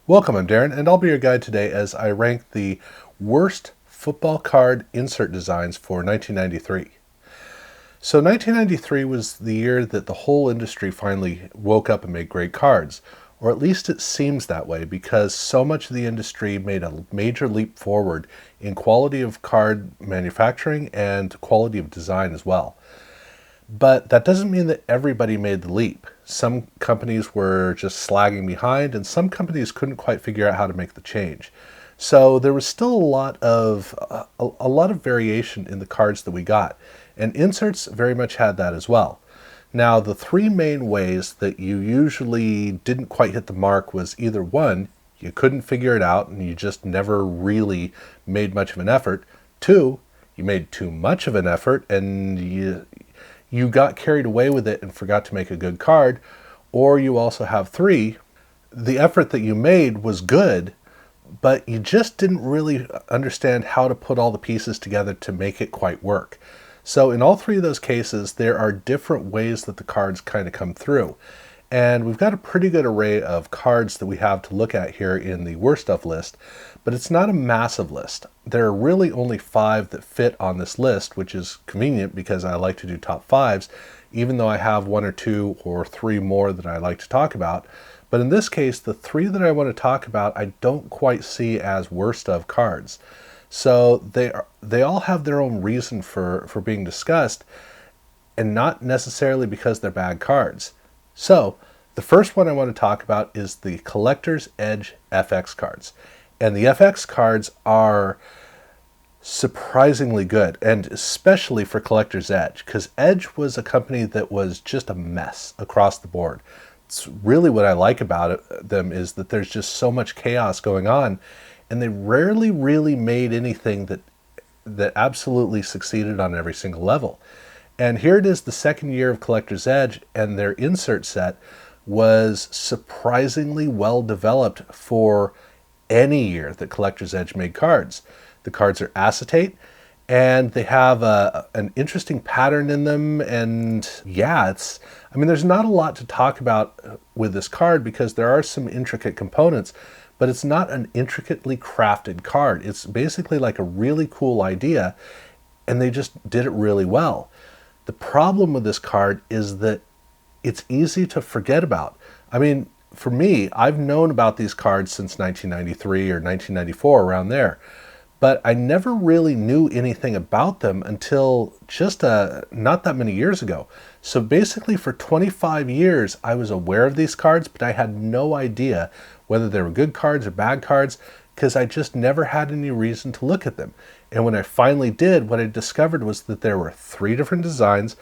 Welcome, I'm Darren, and I'll be your guide today as I rank the worst football card insert designs for 1993. So 1993 was the year that the whole industry finally woke up and made great cards, or at least it seems that way because so much of the industry made a major leap forward in quality of card manufacturing and quality of design as well. But that doesn't mean that everybody made the leap. Some companies were just slagging behind, and some companies couldn't quite figure out how to make the change. So there was still a lot of variation in the cards that we got, and inserts very much had that as well. Now, the three main ways that you usually didn't quite hit the mark was either one, you couldn't figure it out and you just never really made much of an effort. Two, you made too much of an effort and you got carried away with it and forgot to make a good card. Or you also have three, the effort that you made was good, but you just didn't really understand how to put all the pieces together to make it quite work. So in all three of those cases, there are different ways that the cards kind of come through. And we've got a pretty good array of cards that we have to look at here in the worst of list, but it's not a massive list. There are really only 5 that fit on this list, which is convenient because I like to do top 5s, even though I have 1 or 2 or 3 more that I like to talk about. But in this case, the 3 that I want to talk about, I don't quite see as worst of cards. So they all have their own reason for being discussed, and not necessarily because they're bad cards. So, the first one I want to talk about is the Collector's Edge FX cards. And the FX cards are surprisingly good, and especially for Collector's Edge, because Edge was a company that was just a mess across the board. It's really what I like about them is that there's just so much chaos going on, and they rarely really made anything that absolutely succeeded on every single level. And here it is, the second year of Collector's Edge, and their insert set was surprisingly well developed for any year that Collector's Edge made cards. The cards are acetate, and they have an interesting pattern in them, and yeah, there's not a lot to talk about with this card because there are some intricate components, but it's not an intricately crafted card. It's basically like a really cool idea, and they just did it really well. The problem with this card is that it's easy to forget about. For me, I've known about these cards since 1993 or 1994, around there, but I never really knew anything about them until just not that many years ago. So basically for 25 years, I was aware of these cards, but I had no idea whether they were good cards or bad cards, because I just never had any reason to look at them. And when I finally did, what I discovered was that there were 3 different designs,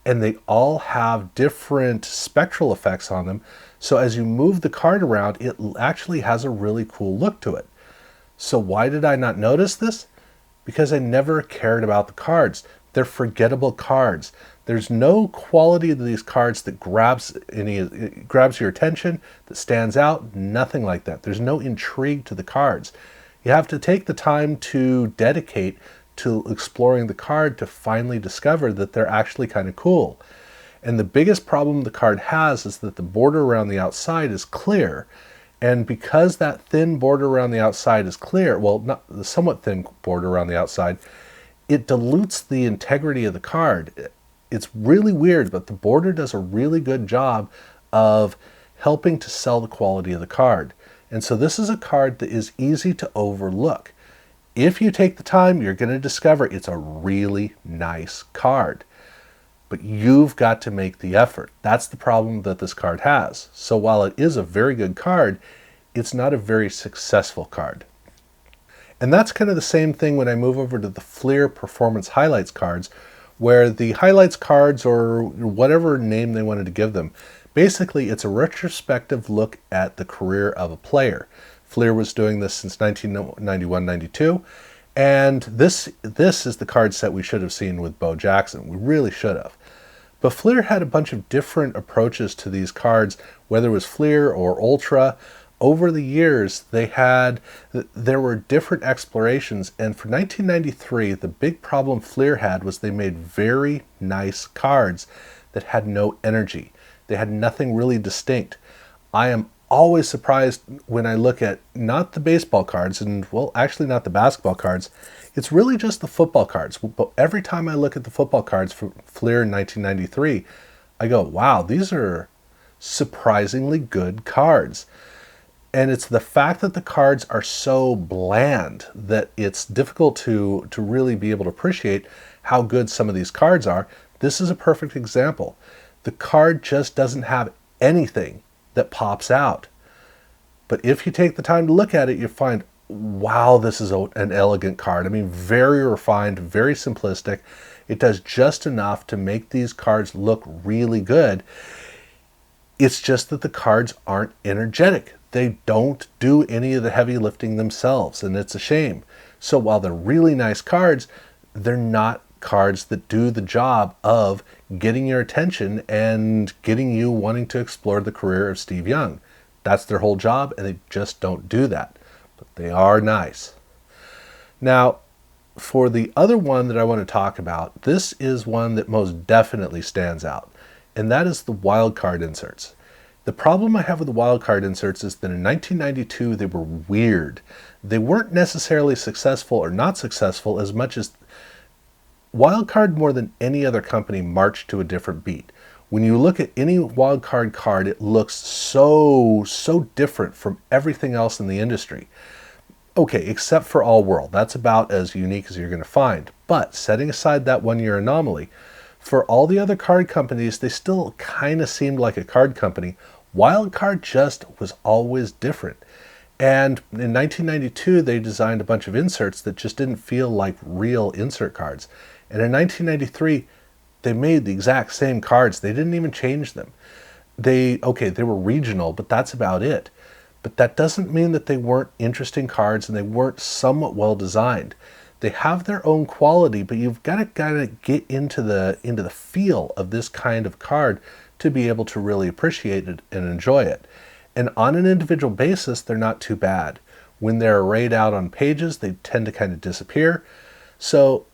and they all have different spectral effects on them. So as you move the card around, it actually has a really cool look to it. So why did I not notice this? Because I never cared about the cards. They're forgettable cards. There's no quality of these cards that grabs your attention, that stands out, nothing like that. There's no intrigue to the cards. You have to take the time to dedicate to exploring the card to finally discover that they're actually kind of cool. And the biggest problem the card has is that the border around the outside is clear. And because that thin border around the outside is clear, well, not the somewhat thin border around the outside, it dilutes the integrity of the card. It's really weird, but the border does a really good job of helping to sell the quality of the card. And so this is a card that is easy to overlook. If you take the time, you're going to discover it's a really nice card. But you've got to make the effort. That's the problem that this card has. So while it is a very good card, it's not a very successful card. And that's kind of the same thing when I move over to the Fleer Performance Highlights cards, where the highlights cards, or whatever name they wanted to give them, basically it's a retrospective look at the career of a player. Fleer was doing this since 1991-92, and this is the card set we should have seen with Bo Jackson. We really should have. But Fleer had a bunch of different approaches to these cards, whether it was Fleer or Ultra. Over the years, there were different explorations, and for 1993, the big problem Fleer had was they made very nice cards that had no energy. They had nothing really distinct. I am always surprised when I look at not the baseball cards, and well, actually not the basketball cards. It's really just the football cards. But every time I look at the football cards from Fleer in 1993, I go, wow, these are surprisingly good cards. And it's the fact that the cards are so bland that it's difficult to really be able to appreciate how good some of these cards are. This is a perfect example. The card just doesn't have anything that pops out. But if you take the time to look at it, you find, wow, this is an elegant card. I mean, very refined, very simplistic. It does just enough to make these cards look really good. It's just that the cards aren't energetic. They don't do any of the heavy lifting themselves, and it's a shame. So while they're really nice cards, they're not cards that do the job of getting your attention and getting you wanting to explore the career of Steve Young. That's their whole job, and they just don't do that. But they are nice. Now, for the other one that I want to talk about, this is one that most definitely stands out, and that is the wildcard inserts. The problem I have with the wildcard inserts is that in 1992 they were weird. They weren't necessarily successful or not successful as much as wildcard, more than any other company, marched to a different beat. When you look at any wildcard card, it looks so different from everything else in the industry. Okay, except for All World. That's about as unique as you're going to find. But setting aside that 1-year anomaly, for all the other card companies, they still kind of seemed like a card company. Wildcard just was always different. And in 1992, they designed a bunch of inserts that just didn't feel like real insert cards. And in 1993, they made the exact same cards. They didn't even change them. They were regional, but that's about it. But that doesn't mean that they weren't interesting cards and they weren't somewhat well designed. They have their own quality, but you've got to get into the feel of this kind of card to be able to really appreciate it and enjoy it. And on an individual basis, they're not too bad. When they're arrayed out on pages, they tend to kind of disappear. So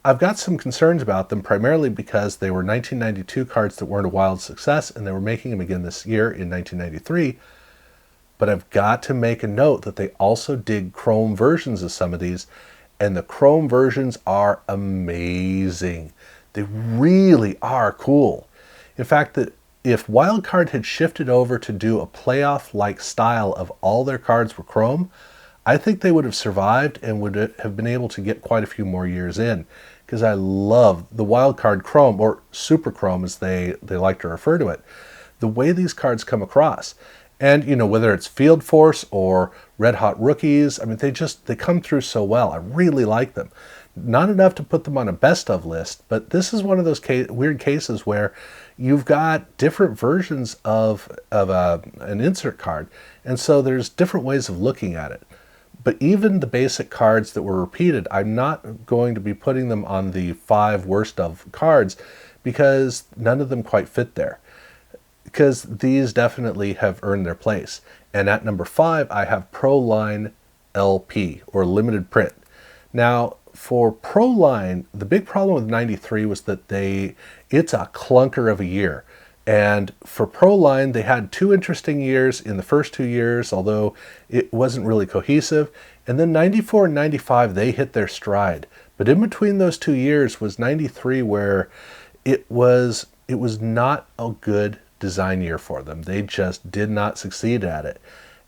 I've got some concerns about them, primarily because they were 1992 cards that weren't a wild success, and they were making them again this year in 1993. But I've got to make a note that they also did chrome versions of some of these, and the chrome versions are amazing. They really are cool. In fact, that if Wildcard had shifted over to do a playoff-like style of all their cards were chrome, I think they would have survived and would have been able to get quite a few more years in, because I love the Wildcard Chrome, or Super Chrome as they like to refer to it, the way these cards come across. And, whether it's Field Force or Red Hot Rookies, I mean, they come through so well. I really like them. Not enough to put them on a best of list, but this is one of those weird cases where you've got different versions of an insert card, and so there's different ways of looking at it. But even the basic cards that were repeated, I'm not going to be putting them on the 5 worst of cards, because none of them quite fit there. Because these definitely have earned their place. And at number 5, I have Pro Line LP, or limited print. Now, for Pro Line, the big problem with 93 was that it's a clunker of a year. And for Pro Line, they had 2 interesting years in the first 2 years, although it wasn't really cohesive. And then 94 and 95, they hit their stride. But in between those 2 years was 93, where it was not a good design year for them. They just did not succeed at it.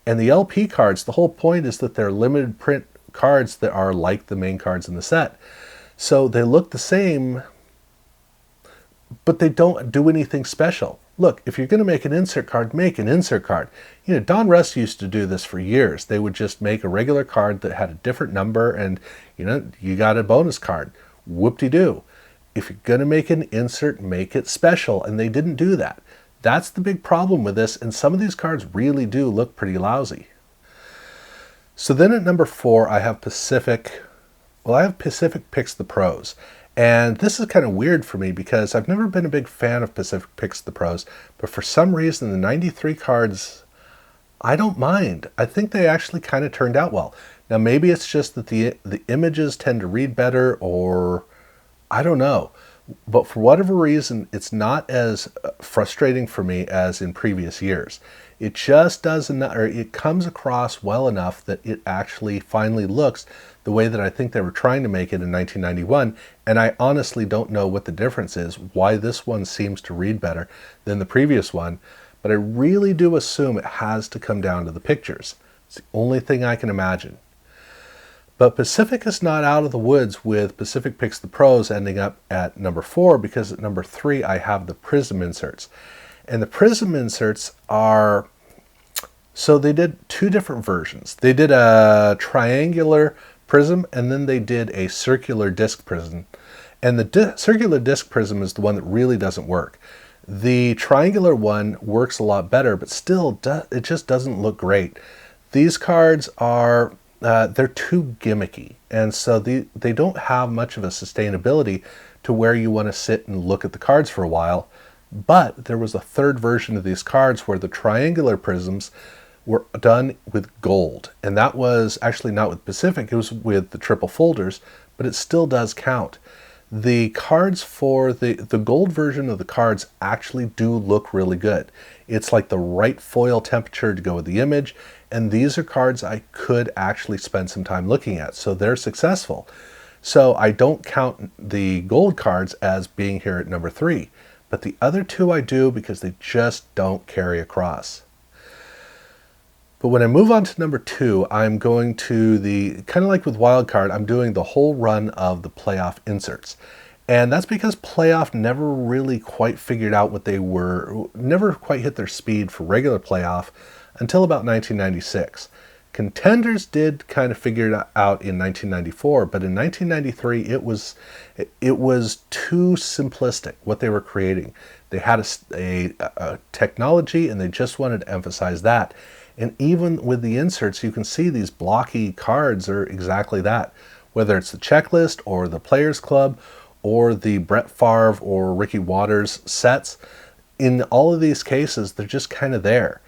And the LP cards, the whole point is that they're limited print cards that are like the main cards in the set. So they look the same, but they don't do anything special. Look, if you're going to make an insert card, make an insert card. Don Russ used to do this for years. They would just make a regular card that had a different number, and you got a bonus card. Whoop-de-doo. If you're going to make an insert, make it special, and they didn't do that. That's the big problem with this, and some of these cards really do look pretty lousy. So then at number 4, I have Pacific Picks the Pros. And this is kind of weird for me because I've never been a big fan of Pacific Picks the Pros, but for some reason the 93 cards, I don't mind. I think they actually kind of turned out well. Now maybe it's just that the images tend to read better, or I don't know. But for whatever reason, it's not as frustrating for me as in previous years. It just doesn't, or it comes across well enough that it actually finally looks the way that I think they were trying to make it in 1991. And I honestly don't know what the difference is, why this one seems to read better than the previous one, but I really do assume it has to come down to the pictures. It's the only thing I can imagine. But Pacific is not out of the woods with Pacific Picks the Pros ending up at number 4, because at number 3 I have the Prism inserts. And the Prism inserts are, so they did 2 different versions. They did a triangular prism, and then they did a circular disc prism. And the circular disc prism is the one that really doesn't work. The triangular one works a lot better, but still, it just doesn't look great. These cards are, they're too gimmicky, and so they don't have much of a sustainability to where you want to sit and look at the cards for a while. But there was a third version of these cards where the triangular prisms were done with gold, and that was actually not with Pacific, it was with the triple folders, but it still does count. The cards for the gold version of the cards actually do look really good. It's like the right foil temperature to go with the image, and these are cards I could actually spend some time looking at, so they're successful. So I don't count the gold cards as being here at number 3, but the other 2 I do, because they just don't carry across. But when I move on to number 2, I'm going to the, kind of like with Wildcard, I'm doing the whole run of the playoff inserts. And that's because playoff never really quite figured out what they were, never quite hit their speed for regular playoff until about 1996. Contenders did kind of figure it out in 1994, but in 1993 it was too simplistic what they were creating. They had a technology, and they just wanted to emphasize that. And even with the inserts, you can see these blocky cards are exactly that. Whether it's the checklist or the Players Club or the Brett Favre or Ricky Watters sets, in all of these cases, they're just kind of there.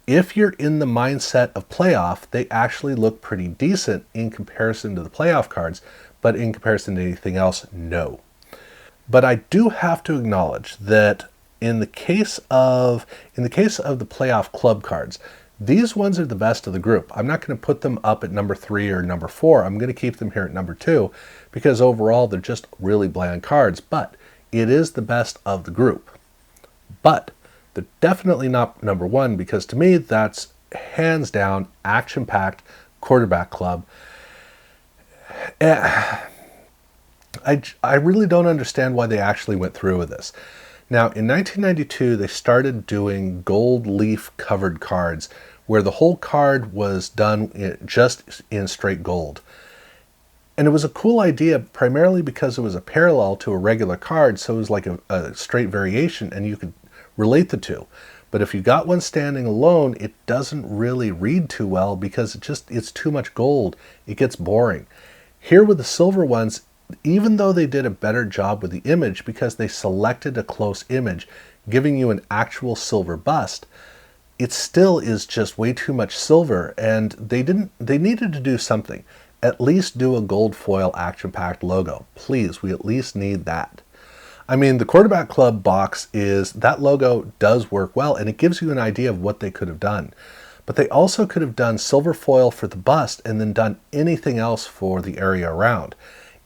If you're in the mindset of playoff, they actually look pretty decent in comparison to the playoff cards, but in comparison to anything else, no. But I do have to acknowledge that in the case of the playoff club cards, these ones are the best of the group. I'm not going to put them up at number 3 or number 4. I'm going to keep them here at number 2 because overall they're just really bland cards, but it is the best of the group. But they're definitely not number 1, because to me that's hands down action-packed quarterback club. I really don't understand why they actually went through with this. Now, in 1992, they started doing gold leaf covered cards where the whole card was done just in straight gold. And it was a cool idea primarily because it was a parallel to a regular card, so it was like a straight variation and you could relate the two. But if you got one standing alone, it doesn't really read too well because it's too much gold. It gets boring. Here with the silver ones, even though they did a better job with the image because they selected a close image, giving you an actual silver bust, it still is just way too much silver, and they needed to do something. At least do a gold foil action-packed logo. Please, we at least need that. I mean, the Quarterback Club box that logo does work well, and it gives you an idea of what they could have done. But they also could have done silver foil for the bust and then done anything else for the area around.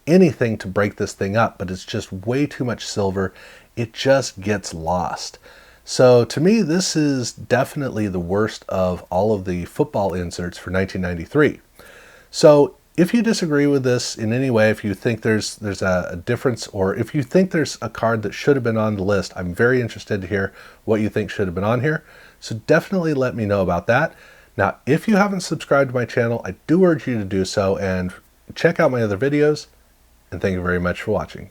Anything to break this thing up, but it's just way too much silver. It just gets lost. So to me, this is definitely the worst of all of the football inserts for 1993. So if you disagree with this in any way, if you think there's a difference, or if you think there's a card that should have been on the list, I'm very interested to hear what you think should have been on here. So definitely let me know about that. Now, if you haven't subscribed to my channel, I do urge you to do so and check out my other videos. And thank you very much for watching.